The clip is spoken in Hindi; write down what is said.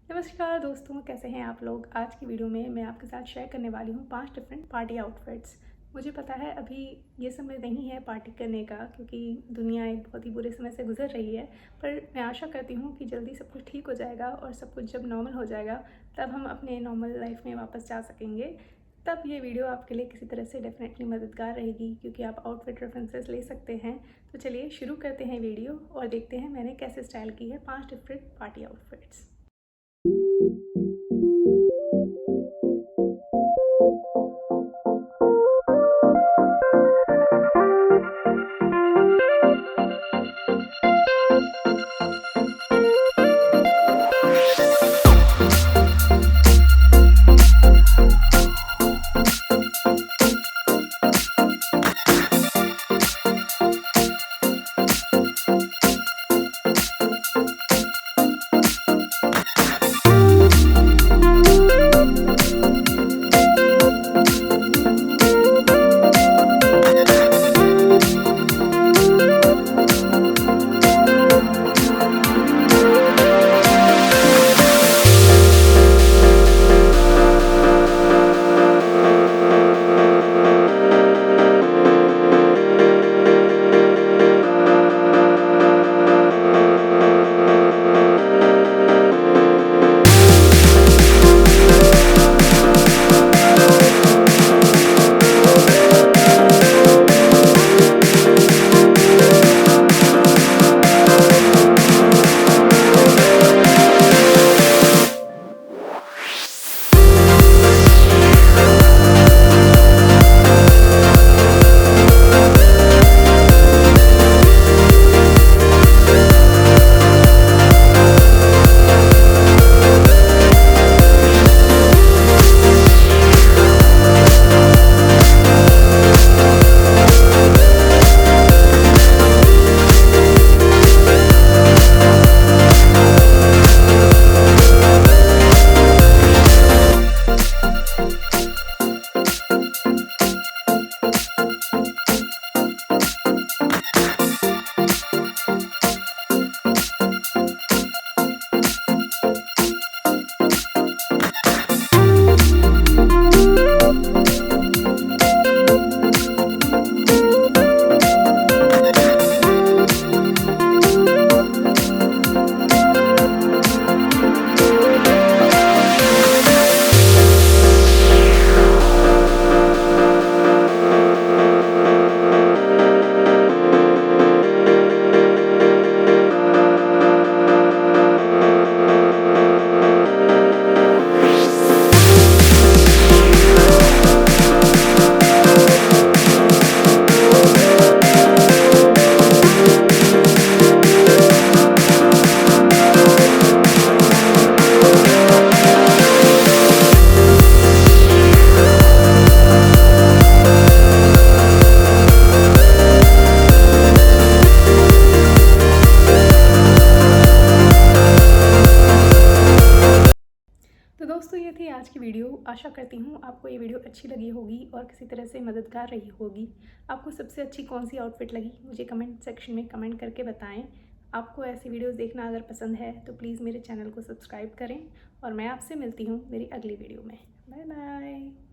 नमस्कार दोस्तों, कैसे हैं आप लोग। आज की वीडियो में मैं आपके साथ शेयर करने वाली हूँ 5 डिफरेंट पार्टी आउटफिट्स। मुझे पता है अभी ये समय नहीं है पार्टी करने का, क्योंकि दुनिया एक बहुत ही बुरे समय से गुजर रही है। पर मैं आशा करती हूँ कि जल्दी सब कुछ ठीक हो जाएगा और सब कुछ जब नॉर्मल हो जाएगा तब हम अपने नॉर्मल लाइफ में वापस जा सकेंगे। तब ये वीडियो आपके लिए किसी तरह से डेफिनेटली मददगार रहेगी, क्योंकि आप आउटफिट रेफरेंसेस ले सकते हैं। तो चलिए शुरू करते हैं वीडियो और देखते हैं मैंने कैसे स्टाइल की है 5 डिफरेंट पार्टी आउटफिट्स। तो दोस्तों, ये थी आज की वीडियो। आशा करती हूँ आपको ये वीडियो अच्छी लगी होगी और किसी तरह से मददगार रही होगी। आपको सबसे अच्छी कौन सी आउटफिट लगी मुझे कमेंट सेक्शन में कमेंट करके बताएं। आपको ऐसी वीडियोस देखना अगर पसंद है तो प्लीज़ मेरे चैनल को सब्सक्राइब करें और मैं आपसे मिलती हूँ मेरी अगली वीडियो में। Bye bye.